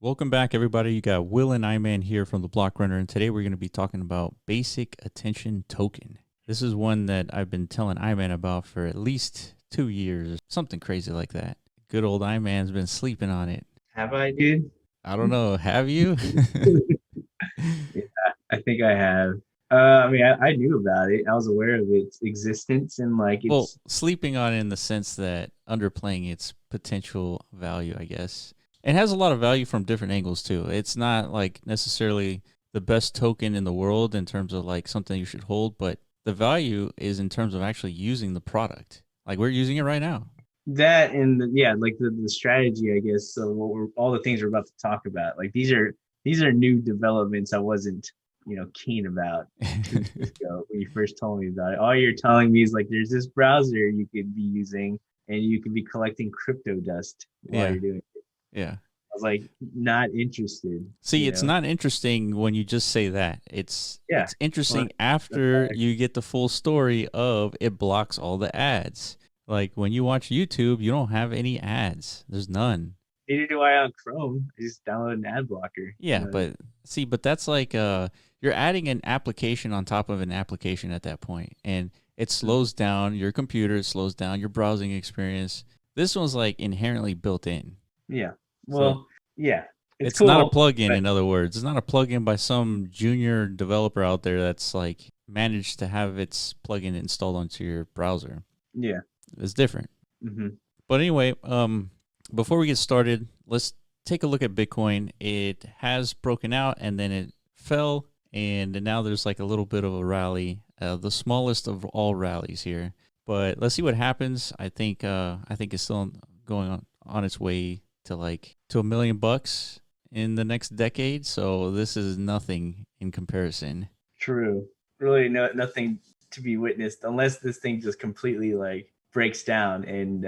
Welcome back, everybody. You got Will and Iman here from the Block Runner, and today we're going to be talking about basic attention token. This is one that I've been telling Iman about for at least 2 years, something crazy like that. Good old Iman's been sleeping on it. Have I, dude? I don't know. Have you? Yeah, I think I have. I knew about it. I was aware of its existence and like Well, it's sleeping on it in the sense that underplaying its potential value, I guess. It has a lot of value from different angles too. It's not like necessarily the best token in the world in terms of like something you should hold, but the value is in terms of actually using the product. Like we're using it right now. that and yeah, like the strategy, I guess. So what we're all the things we're about to talk about, like these are new developments I wasn't, keen about 2 years ago when you first told me about it. All you're telling me is like there's this browser you could be using and you could be collecting crypto dust while Yeah. you're doing it. Yeah. I was like not interested, See, it's not interesting when you just say that. It's Yeah. it's Well, interesting the after fact. you get the full story of it blocks all the ads. Like when you watch YouTube, you don't have any ads. There's none. Neither do I on Chrome. I just download an ad blocker. Yeah, but see, but that's like you're adding an application on top of an application at that point, and it slows down your computer, it slows down your browsing experience. This one's like inherently built in. Yeah. So Well, yeah, it's it's not a cool, plugin, but in other words. It's not a plugin by some junior developer out there that's like managed to have its plugin installed onto your browser. yeah. It's different. Hmm. But anyway, before we get started, let's take a look at Bitcoin. It has broken out and then it fell, and now there's like a little bit of a rally, the smallest of all rallies here. But let's see what happens. I think it's still going on its way to like to $1 million in the next decade. So this is nothing in comparison. True. Really, nothing to be witnessed unless this thing just completely like breaks down and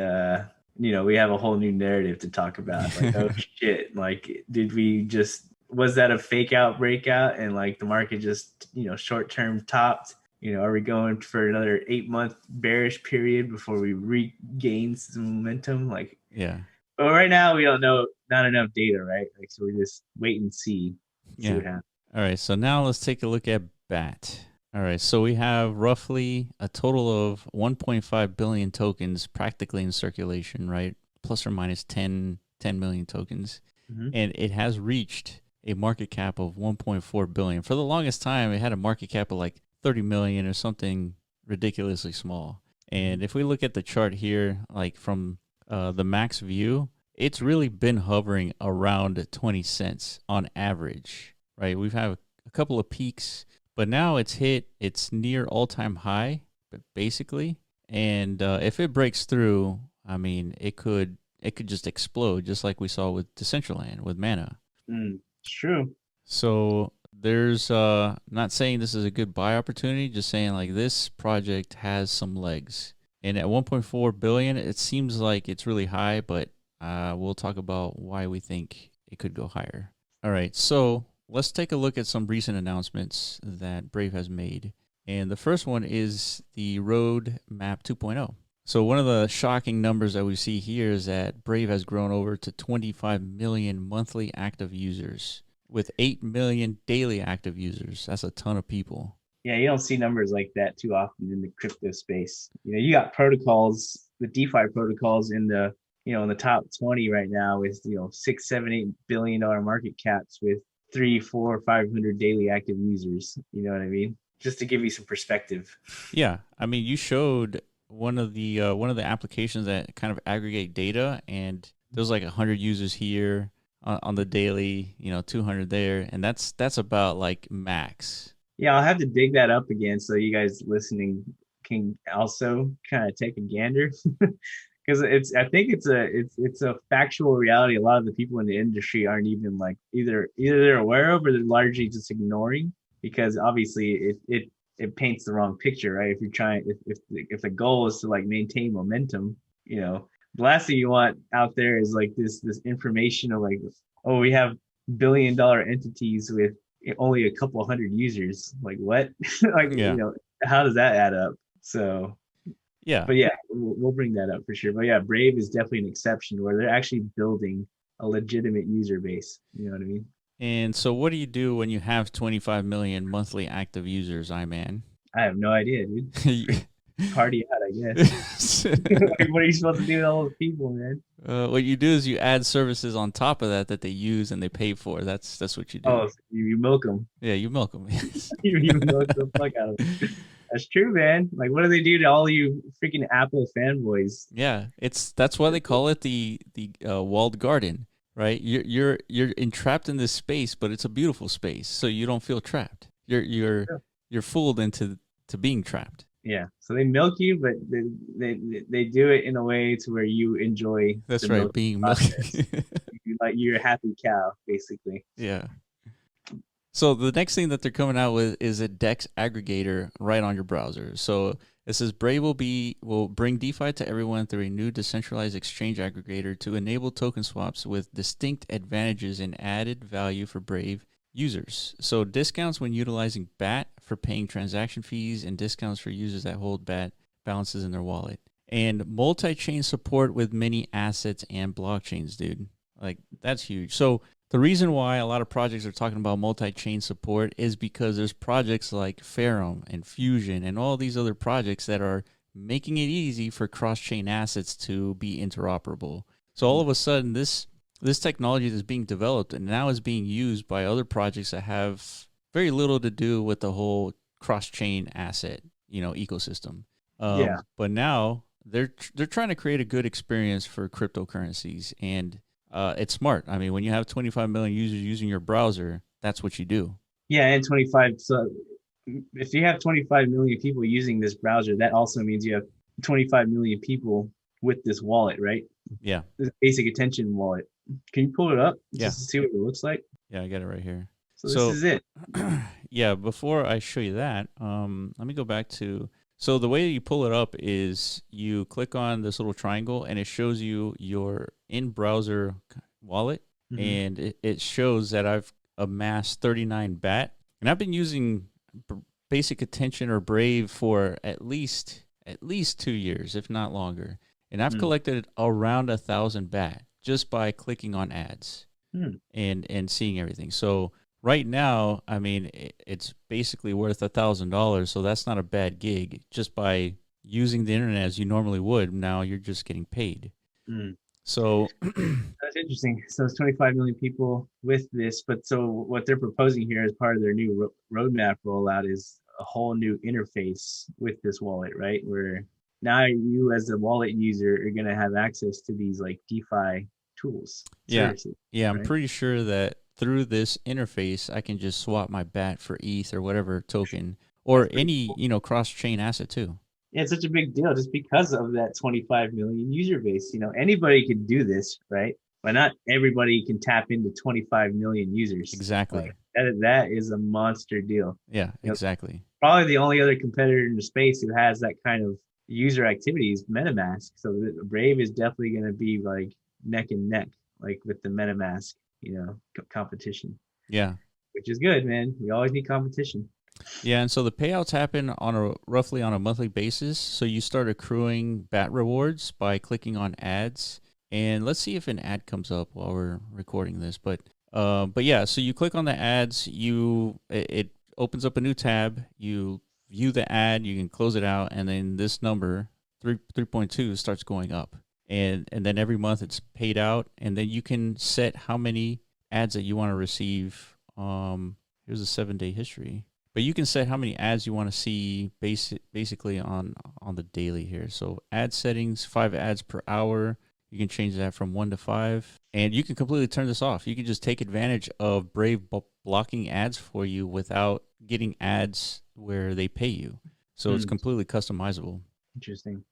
we have a whole new narrative to talk about. Like, oh shit, like did we just was that a fake out breakout and like the market just, short term topped? Are we going for another 8 month bearish period before we regain some momentum? Like, Yeah. but right now we don't know, not enough data, right? Like, so we just wait and see Yeah. what happens. All right. So now let's take a look at BAT. All right. So we have roughly a total of 1.5 billion tokens practically in circulation, right? Plus or minus 10 million tokens. Mm-hmm. And it has reached a market cap of 1.4 billion. For the longest time, it had a market cap of like 30 million or something ridiculously small. Mm-hmm. And if we look at the chart here, like from the max view, it's really been hovering around 20 cents on average, right? We've had a couple of peaks, but now it's near all-time high, but basically. And if it breaks through, I mean, it could just explode, just like we saw with Decentraland with Mana. It's true. So there's not saying this is a good buy opportunity, just saying like this project has some legs. And at 1.4 billion, it seems like it's really high, but we'll talk about why we think it could go higher. All right, so let's take a look at some recent announcements that Brave has made. And the first one is the Roadmap 2.0. So one of the shocking numbers that we see here is that Brave has grown over to 25 million monthly active users with 8 million daily active users. That's a ton of people. Yeah, you don't see numbers like that too often in the crypto space. You got protocols, the DeFi protocols in the top 20 right now with, 6, 7, $8 billion market caps with three, four, 500 daily active users. You know what I mean? Just to give you some perspective. Yeah, I mean, you showed one of the applications that kind of aggregate data, and there's like 100 users here on the daily, 200 there, and that's about like max. Yeah, I'll have to dig that up again so you guys listening can also kind of take a gander. Because I think it's a factual reality a lot of the people in the industry aren't even like either they're aware of or they're largely just ignoring, because obviously it paints the wrong picture, right? If you're trying, if the goal is to like maintain momentum, the last thing you want out there is like this information of like, oh, we have billion-dollar entities with only a couple hundred users. Like, what? Like, Yeah, how does that add up? So, yeah, but yeah, we'll bring that up for sure. But yeah, Brave is definitely an exception where they're actually building. a legitimate user base. You know what I mean? And so, what do you do when you have 25 million monthly active users, iMan? I have no idea, dude. Freaking party out, I guess. Like, what are you supposed to do with all those people, man? What you do is you add services on top of that that they use and they pay for. That's what you do. Oh, so you milk them. Yeah, you milk them. You milk the fuck out of them. That's true, man. Like, what do they do to all you freaking Apple fanboys? Yeah, that's why they call it the walled garden, right? You're entrapped in this space, but it's a beautiful space, so you don't feel trapped. You're fooled into to being trapped. Yeah. So they milk you, but they do it in a way to where you enjoy That's the right, milk being process. milky. Like you're a happy cow, basically. Yeah. So the next thing that they're coming out with is a DEX aggregator right on your browser. So it says Brave will bring DeFi to everyone through a new decentralized exchange aggregator to enable token swaps with distinct advantages and added value for Brave users. So discounts when utilizing BAT for paying transaction fees and discounts for users that hold BAT balances in their wallet. And multi-chain support with many assets and blockchains, dude. Like that's huge. So the reason why a lot of projects are talking about multi-chain support is because there's projects like Ferrum and Fusion and all these other projects that are making it easy for cross-chain assets to be interoperable. So all of a sudden, this technology is being developed and now is being used by other projects that have very little to do with the whole cross-chain asset, ecosystem. Yeah. But now they're trying to create a good experience for cryptocurrencies, and it's smart. I mean, when you have 25 million users using your browser, that's what you do. Yeah, and 25. So if you have 25 million people using this browser, that also means you have 25 million people with this wallet, right? Yeah. This basic attention wallet. Can you pull it up Yeah. just to see what it looks like? Yeah, I got it right here. So this is it. Yeah, before I show you that, let me go back to. So the way you pull it up is you click on this little triangle and it shows you your in-browser wallet, and it shows that I've amassed 39 BAT, and I've been using Basic Attention or Brave for at least 2 years, if not longer, and I've collected around 1,000 BAT just by clicking on ads and seeing everything. So right now, I mean, it's basically worth $1,000, so that's not a bad gig. Just by using the internet as you normally would, now you're just getting paid. So that's interesting. So it's 25 million people with this, but so what they're proposing here as part of their new roadmap rollout is a whole new interface with this wallet, right? Where now you as a wallet user are going to have access to these like DeFi tools. Services, yeah, right? I'm pretty sure that through this interface, I can just swap my BAT for ETH or whatever token, or any cool. Cross-chain asset too. Yeah, it's such a big deal just because of that 25 million user base. Anybody could do this, right? But not everybody can tap into 25 million users. Exactly. That is a monster deal. Yeah, exactly. Probably the only other competitor in the space who has that kind of user activity is MetaMask. So Brave is definitely going to be like neck and neck, like with the MetaMask, competition. Yeah. Which is good, man. We always need competition. Yeah, and so the payouts happen roughly on a monthly basis. So you start accruing BAT rewards by clicking on ads. And let's see if an ad comes up while we're recording this. But yeah, so you click on the ads, it opens up a new tab, you view the ad, you can close it out, and then this number, 3.2, starts going up. And then every month it's paid out, and then you can set how many ads that you want to receive. Here's a 7-day history. But you can set how many ads you want to see basically on the daily here. So ad settings, 5 ads per hour. You can change that from 1 to 5. And you can completely turn this off. You can just take advantage of Brave blocking ads for you without getting ads where they pay you. So it's completely customizable. Interesting.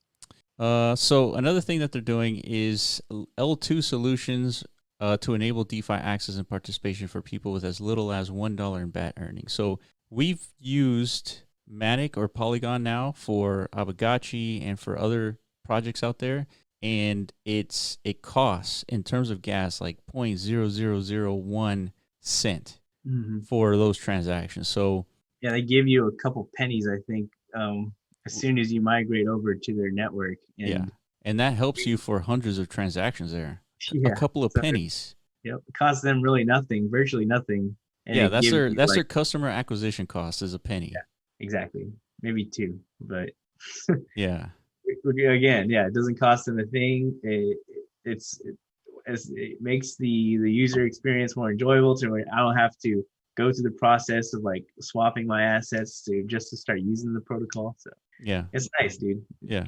So another thing that they're doing is L2 solutions to enable DeFi access and participation for people with as little as $1 in BAT earnings. So we've used Matic or Polygon now for Aavegotchi and for other projects out there, and it costs in terms of gas like 0.0001 cent for those transactions. So yeah, they give you a couple pennies, I think, as soon as you migrate over to their network. And that helps you for hundreds of transactions there. a Yeah. couple of So pennies. yep, it costs them really nothing, virtually nothing, and Yeah, it that's gives their you that's their like customer acquisition cost is a yeah, penny. exactly, maybe two, but Yeah. again, yeah, it doesn't cost them a thing. It's it makes the user experience more enjoyable to where I don't have to go through the process of like swapping my assets to just to start using the protocol. So Yeah. it's nice, dude. Yeah.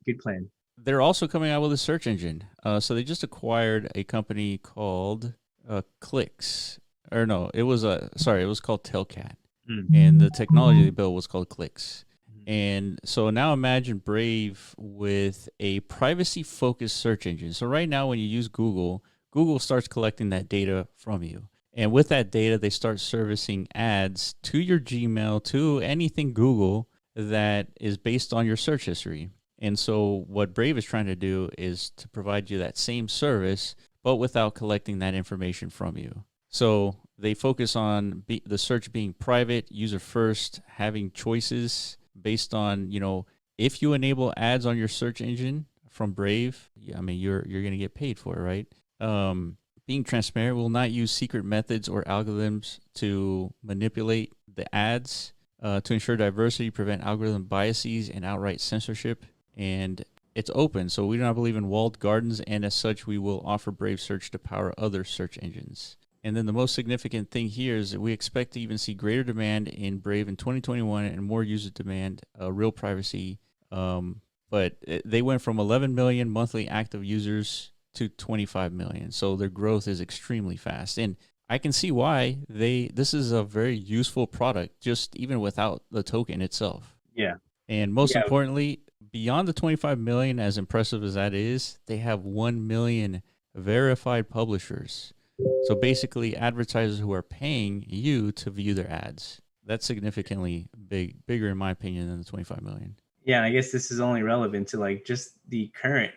Good plan. They're also coming out with a search engine. So they just acquired a company called Clicks. Or no, it was it was called Telcat. And the Mm. technology they built was called Clicks. And so now imagine Brave with a privacy focused search engine. So right now when you use Google, Google starts collecting that data from you. And with that data, they start servicing ads to your Gmail, to anything Google that is based on your search history. And so what Brave is trying to do is to provide you that same service, but without collecting that information from you. So they focus on the search being private, user first, having choices based on, if you enable ads on your search engine from Brave, I mean, you're going to get paid for it, right? Being transparent, will not use secret methods or algorithms to manipulate the ads, to ensure diversity, prevent algorithm biases and outright censorship. And it's open, so we do not believe in walled gardens, and as such, we will offer Brave Search to power other search engines. And then the most significant thing here is that we expect to even see greater demand in Brave in 2021 and more user demand, real privacy. They went from 11 million monthly active users to 25 million. So their growth is extremely fast. And I can see why this is a very useful product, just even without the token itself. Yeah. And most Yeah. importantly, beyond the 25 million, as impressive as that is, they have 1 million verified publishers. So basically, advertisers who are paying you to view their ads. That's significantly bigger in my opinion than the 25 million. Yeah. And I guess this is only relevant to like just the current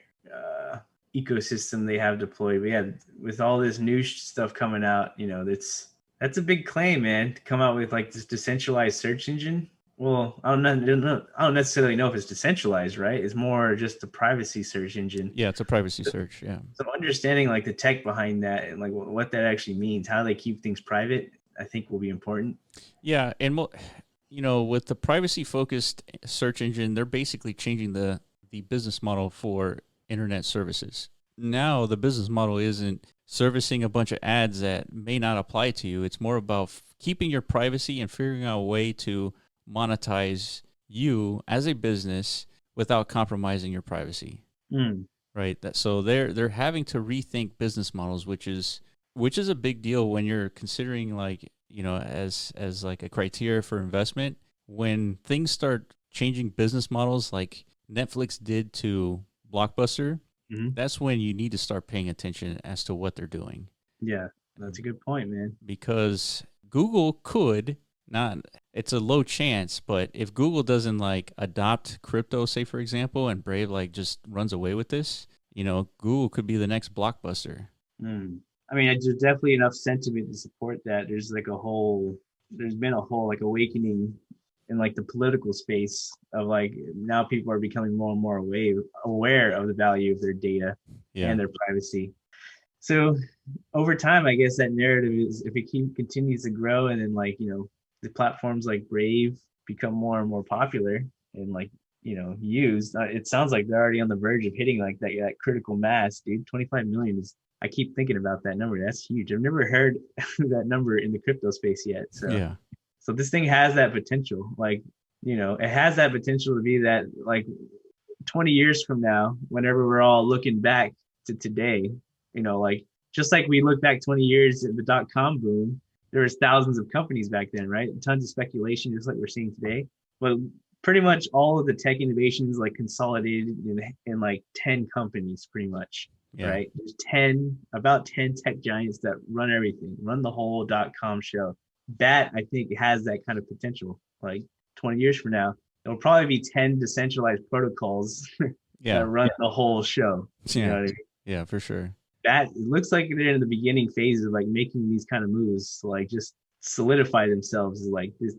ecosystem they have deployed. But yeah, with all this new stuff coming out, that's a big claim, man, to come out with like this decentralized search engine. Well, I don't necessarily know if it's decentralized, right? It's more just a privacy search engine. Yeah, it's a privacy search. Yeah. So understanding like the tech behind that and like what that actually means, how they keep things private, I think will be important. Yeah, and with the privacy focused search engine, they're basically changing the business model for internet services. Now the business model isn't servicing a bunch of ads that may not apply to you. It's more about keeping your privacy and figuring out a way to monetize you as a business without compromising your privacy. Mm. Right. So they're having to rethink business models, which is a big deal when you're considering like, as like a criteria for investment. When things start changing business models like Netflix did to Blockbuster, Mm-hmm. that's when you need to start paying attention as to what they're doing. Yeah, that's a good point, man. Because Google could not, it's a low chance, but if Google doesn't like adopt crypto, say for example, and Brave like just runs away with this, Google could be the next Blockbuster. Mm. I mean, there's definitely enough sentiment to support that. There's been a whole like awakening in like the political space of like now people are becoming more and more aware of the value of their data Yeah. and their privacy. So over time, I guess that narrative is if it continues to grow and then like, the platforms like Brave become more and more popular and like, used, it sounds like they're already on the verge of hitting like that critical mass, dude. 25 million is, I keep thinking about that number. That's huge. I've never heard that number in the crypto space yet. Yeah. So this thing has that potential. Like, it has that potential to be that like 20 years from now, whenever we're all looking back to today, like just like we look back 20 years at the .com boom, there was thousands of companies back then, right? Tons of speculation, just like we're seeing today. But pretty much all of the tech innovations like consolidated in like 10 companies, pretty much, Yeah. right? There's about 10 tech giants that run everything, run the whole .com show. That I think has that kind of potential. Like 20 years from now, there'll probably be 10 decentralized protocols that Yeah. run the whole show. You know Yeah. what I mean? Yeah, for sure. That it looks like they're in the beginning phases of like making these kind of moves to like just solidify themselves as like this.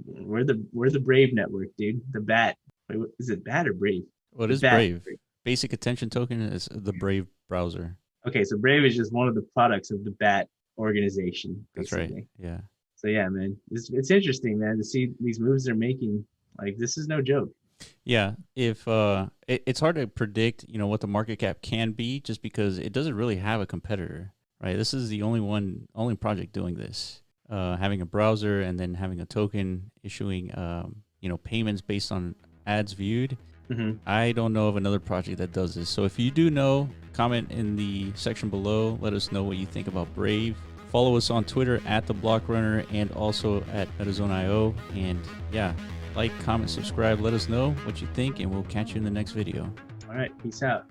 We're the Brave network, dude. The Bat. Wait, is it Bat or Brave? What The is Bat. Brave? Basic attention token is the Brave browser. Okay, so Brave is just one of the products of the Bat organization, That's right. basically. Yeah. So yeah, man, it's interesting, man, to see these moves they're making. Like this is no joke. Yeah, if it's hard to predict, what the market cap can be, just because it doesn't really have a competitor, right? This is the only project doing this, having a browser and then having a token issuing, payments based on ads viewed. Hmm. I don't know of another project that does this. So if you do know, comment in the section below. Let us know what you think about Brave. Follow us on Twitter at the Block Runner and also at MetaZone.io. And yeah, like, comment, subscribe. Let us know what you think, and we'll catch you in the next video. All right, peace out.